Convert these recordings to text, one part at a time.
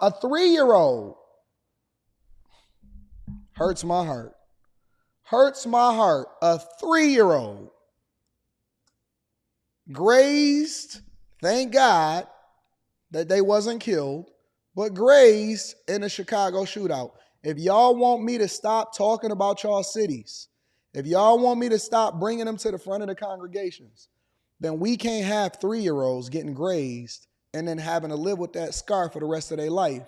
A 3-year-old. Hurts my heart. Hurts my heart. A 3-year-old. Grazed, thank God that they wasn't killed, but grazed in a Chicago shootout. If y'all want me to stop talking about y'all cities, if y'all want me to stop bringing them to the front of the congregations, then we can't have 3-year-olds getting grazed and then having to live with that scar for the rest of their life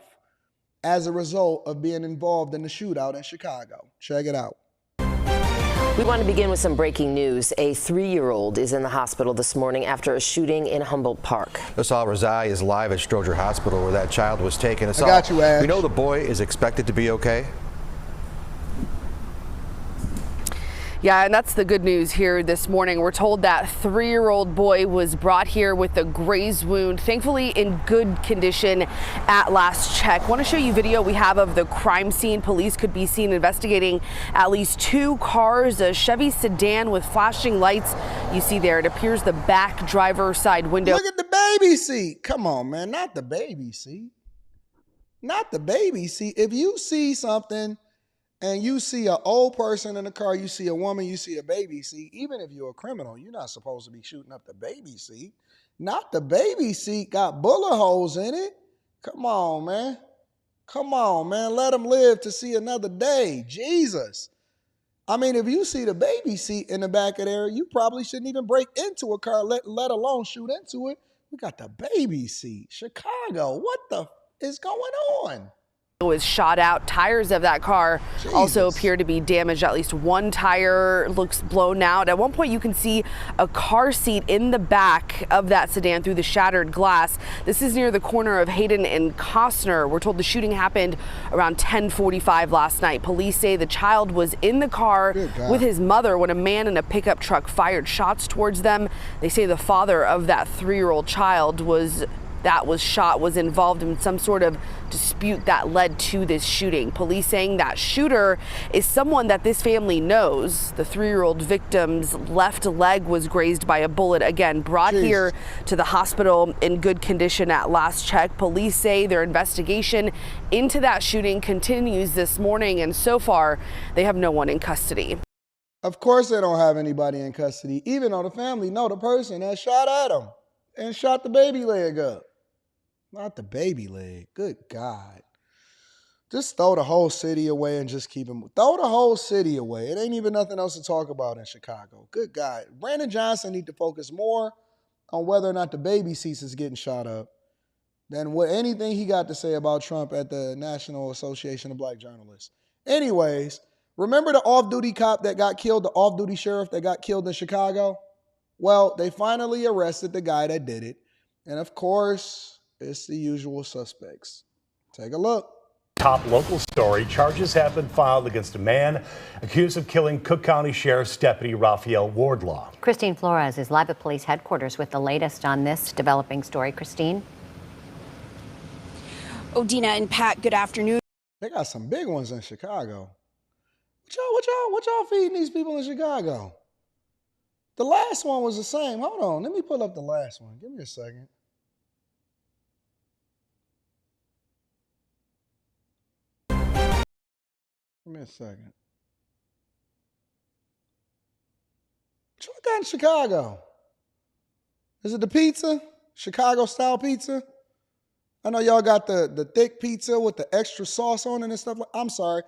as a result of being involved in the shootout in Chicago. Check it out. We want to begin with some breaking news. A 3-year-old is in the hospital this morning after a shooting in Humboldt Park. Asal Razai is live at Stroger Hospital where that child was taken. Asal, I got you, Ash. We know the boy is expected to be okay. Yeah, and that's the good news here this morning. We're told that 3-year-old boy was brought here with a grazed wound, thankfully in good condition at last check. Want to show you video we have of the crime scene. Police could be seen investigating at least 2 cars, a Chevy sedan with flashing lights. You see there, it appears the back driver's side window. Look at the baby seat. Come on, man, not the baby seat. Not the baby seat. If you see something and you see an old person in the car, you see a woman, you see a baby seat, even if you're a criminal, you're not supposed to be shooting up the baby seat. Not the baby seat got bullet holes in it. Come on, man. Come on, man. Let them live to see another day. Jesus. I mean, if you see the baby seat in the back of there, you probably shouldn't even break into a car, let alone shoot into it. We got the baby seat. Chicago, what the is going on? Was shot out. Tires of that car Jesus. Also appear to be damaged. At least one tire looks blown out. At one point you can see a car seat in the back of that sedan through the shattered glass. This is near the corner of Hayden and Costner. We're told the shooting happened around 10:45 last night. Police say the child was in the car with his mother when a man in a pickup truck fired shots towards them. They say the father of that 3-year-old child was shot was involved in some sort of dispute that led to this shooting. Police saying that shooter is someone that this family knows. The 3-year-old victim's left leg was grazed by a bullet, again brought here to the hospital in good condition at last check. Police say their investigation into that shooting continues this morning, and so far they have no one in custody. Of course they don't have anybody in custody, even though the family know the person that shot at him and shot the baby leg up. Not the baby leg. Good God. Just throw the whole city away and just keep him. Throw the whole city away. It ain't even nothing else to talk about in Chicago. Good God. Brandon Johnson need to focus more on whether or not the baby seats is getting shot up than what anything he got to say about Trump at the National Association of Black Journalists. Anyways, remember the off-duty cop that got killed, the off-duty sheriff that got killed in Chicago? Well, they finally arrested the guy that did it. And of course, it's the usual suspects. Take a look. Top local story. Charges have been filed against a man accused of killing Cook County Sheriff's Deputy Raphael Wardlaw. Christine Flores is live at police headquarters with the latest on this developing story. Christine? Oh, Dina and Pat, good afternoon. They got some big ones in Chicago. What y'all feeding these people in Chicago? The last one was the same. Hold on, let me pull up the last one. Give me a second. Give me a second. What y'all got in Chicago? Is it the pizza? Chicago-style pizza? I know y'all got the thick pizza with the extra sauce on it and stuff. I'm sorry.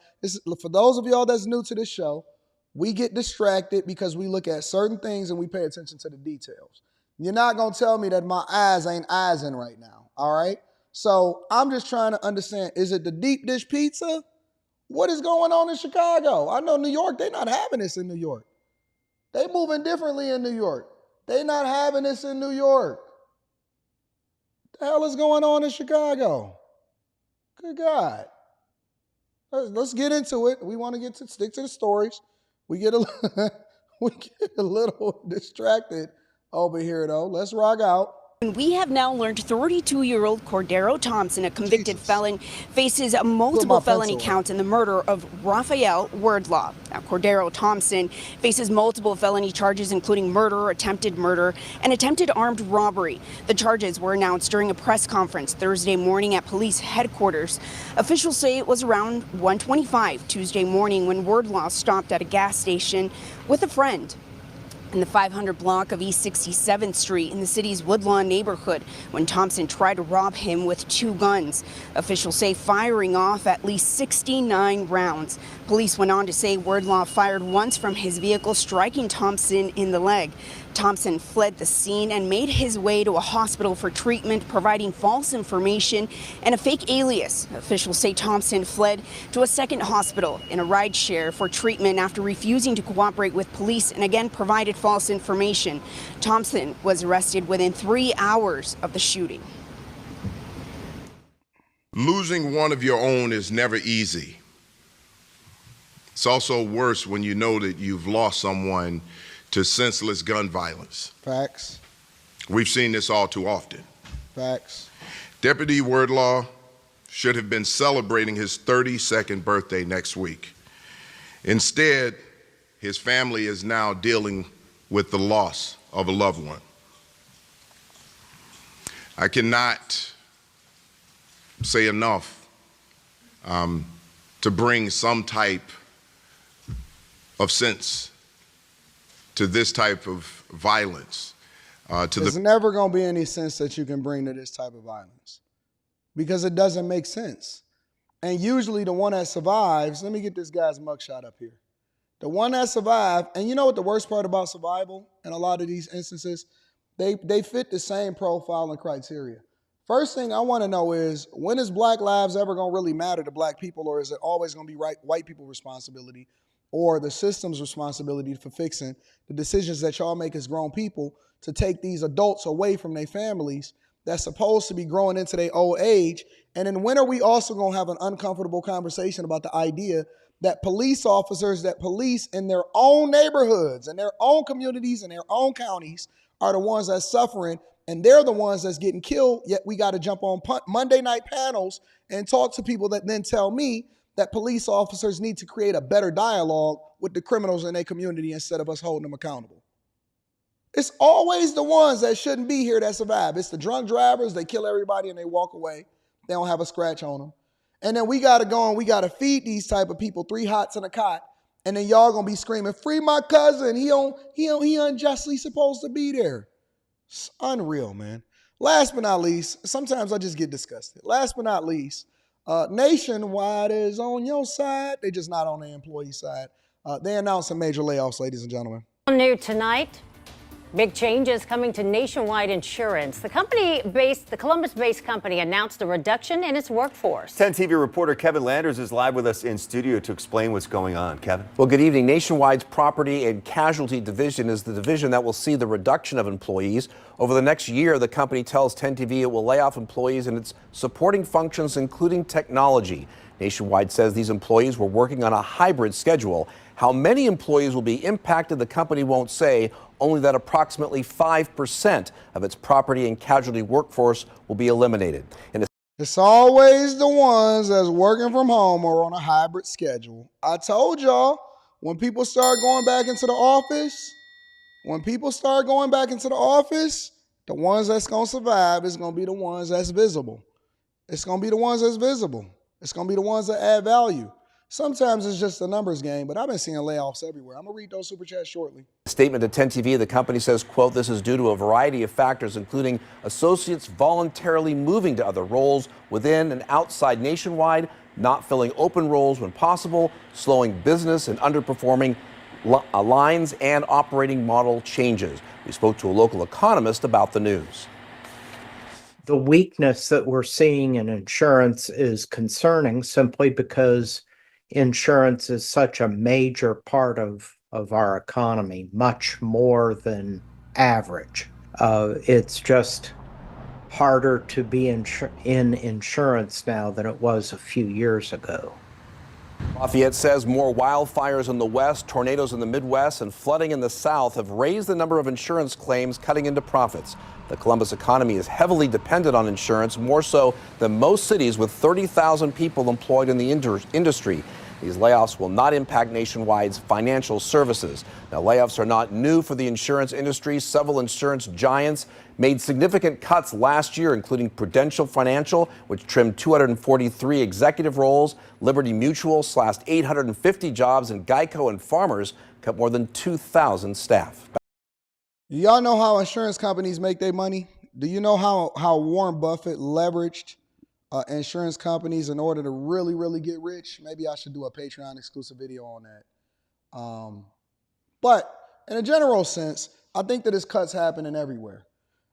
For those of y'all that's new to this show, we get distracted because we look at certain things and we pay attention to the details. You're not going to tell me that my eyes ain't eyesing right now, all right? So I'm just trying to understand, is it the deep dish pizza? What is going on in Chicago? I know New York, they're not having this in New York. They moving differently in New York. They not having this in New York. What the hell is going on in Chicago? Good God. Let's get into it. We want to stick to the stories. We get a little distracted over here, though. Let's rock out. We have now learned 32-year-old Cordero Thompson, a convicted felon, faces multiple felony counts in the murder of Raphael Wardlaw. Now, Cordero Thompson faces multiple felony charges, including murder, attempted murder, and attempted armed robbery. The charges were announced during a press conference Thursday morning at police headquarters. Officials say it was around 1:25 Tuesday morning when Wardlaw stopped at a gas station with a friend in the 500 block of East 67th Street in the city's Woodlawn neighborhood when Thompson tried to rob him with 2 guns. Officials say firing off at least 69 rounds. Police went on to say Wardlaw fired once from his vehicle, striking Thompson in the leg. Thompson fled the scene and made his way to a hospital for treatment, providing false information and a fake alias. Officials say Thompson fled to a second hospital in a rideshare for treatment after refusing to cooperate with police and again provided false information. Thompson was arrested within 3 hours of the shooting. Losing one of your own is never easy. It's also worse when you know that you've lost someone to senseless gun violence. Facts. We've seen this all too often. Facts. Deputy Wardlaw should have been celebrating his 32nd birthday next week. Instead, his family is now dealing with the loss of a loved one. I cannot say enough to bring some type of sense to this type of violence. There's never going to be any sense that you can bring to this type of violence because it doesn't make sense. And usually the one that survives, let me get this guy's mugshot up here. The one that survived, and you know what the worst part about survival in a lot of these instances? They fit the same profile and criteria. First thing I want to know is, when is Black lives ever going to really matter to Black people, or is it always going to be white people's responsibility or the system's responsibility for fixing the decisions that y'all make as grown people to take these adults away from their families that's supposed to be growing into their old age? And then when are we also going to have an uncomfortable conversation about the idea that police officers that police in their own neighborhoods and their own communities and their own counties are the ones that's suffering, and they're the ones that's getting killed, yet we got to jump on Monday night panels and talk to people that then tell me that police officers need to create a better dialogue with the criminals in their community instead of us holding them accountable. It's always the ones that shouldn't be here that survive. It's the drunk drivers. They kill everybody and they walk away. They don't have a scratch on them. And then we got to go and we got to feed these type of people 3 hots and a cot. And then y'all going to be screaming, free my cousin. He unjustly supposed to be there. It's unreal, man. Last but not least, sometimes I just get disgusted. Last but not least, Nationwide is on your side. They're just not on the employee side. They announced some major layoffs, ladies and gentlemen. New tonight, big changes coming to Nationwide Insurance. The Columbus-based company announced a reduction in its workforce. 10 TV reporter Kevin Landers is live with us in studio to explain what's going on. Kevin. Well, good evening. Nationwide's Property and Casualty Division is the division that will see the reduction of employees. Over the next year, the company tells 10 TV it will lay off employees in its supporting functions, including technology. Nationwide says these employees were working on a hybrid schedule. How many employees will be impacted, the company won't say, only that approximately 5% of its property and casualty workforce will be eliminated. It's always the ones that's working from home or on a hybrid schedule. I told y'all, when people start going back into the office, the ones that's going to survive is going to be the ones that's visible. It's going to be the ones that's visible. It's going to be the ones that add value. Sometimes it's just a numbers game, but I've been seeing layoffs everywhere. I'm going to read those super chats shortly. Statement to 10 TV, the company says, quote, this is due to a variety of factors, including associates voluntarily moving to other roles within and outside Nationwide, not filling open roles when possible, slowing business and underperforming lines, and operating model changes. We spoke to a local economist about the news. The weakness that we're seeing in insurance is concerning simply because insurance is such a major part of our economy, much more than average. It's just harder to be in insurance now than it was a few years ago. Lafayette says more wildfires in the west, tornadoes in the Midwest, and flooding in the south have raised the number of insurance claims, cutting into profits. The Columbus economy is heavily dependent on insurance, more so than most cities with 30,000 people employed in the industry. These layoffs will not impact Nationwide's financial services. Now, layoffs are not new for the insurance industry. Several insurance giants made significant cuts last year, including Prudential Financial, which trimmed 243 executive roles. Liberty Mutual slashed 850 jobs, and Geico and Farmers cut more than 2,000 staff. Do y'all know how insurance companies make their money? Do you know how Warren Buffett leveraged insurance companies in order to really, really get rich? Maybe I should do a Patreon exclusive video on that. But in a general sense, I think that this cut's happening everywhere.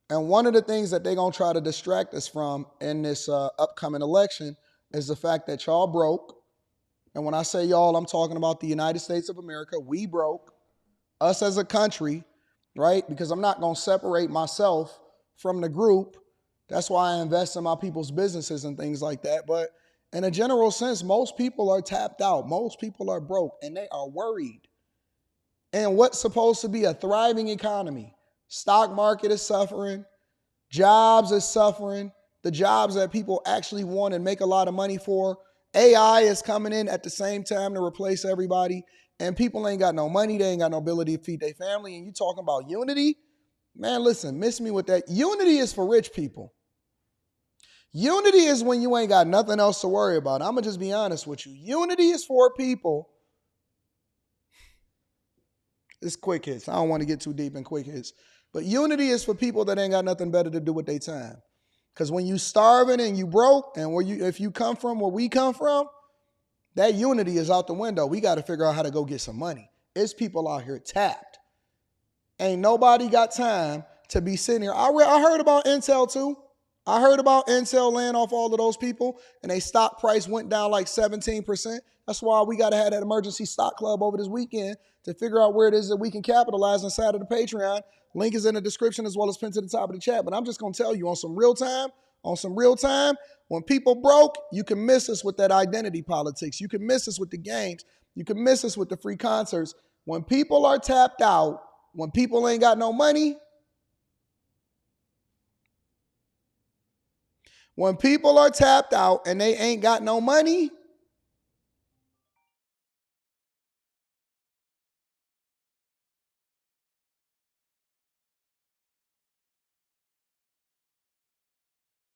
And one of the things that they're going to try to distract us from in this upcoming election is the fact that y'all broke. And when I say y'all, I'm talking about the United States of America. We broke, us as a country, right? Because I'm not going to separate myself from the group. That's why I invest in my people's businesses and things like that. But in a general sense, most people are tapped out. Most people are broke, and they are worried. And what's supposed to be a thriving economy, stock market is suffering, jobs is suffering, the jobs that people actually want and make a lot of money for. AI is coming in at the same time to replace everybody, and people ain't got no money, they ain't got no ability to feed their family, and you talking about unity? Man, listen, miss me with that. Unity is for rich people. Unity is when you ain't got nothing else to worry about. I'm going to just be honest with you. Unity is for people. It's quick hits. I don't want to get too deep in quick hits. But unity is for people that ain't got nothing better to do with their time. Because when you starving and you broke, and if you come from where we come from, that unity is out the window. We got to figure out how to go get some money. It's people out here tapped. Ain't nobody got time to be sitting here. I heard about Intel too. I heard about Intel laying off all of those people, and their stock price went down like 17%. That's why we got to have that emergency stock club over this weekend to figure out where it is that we can capitalize inside of the Patreon. Link is in the description as well as pinned to the top of the chat. But I'm just going to tell you on some real time, when people broke, you can miss us with that identity politics. You can miss us with the games. You can miss us with the free concerts. When people are tapped out, when people ain't got no money, when people are tapped out and they ain't got no money,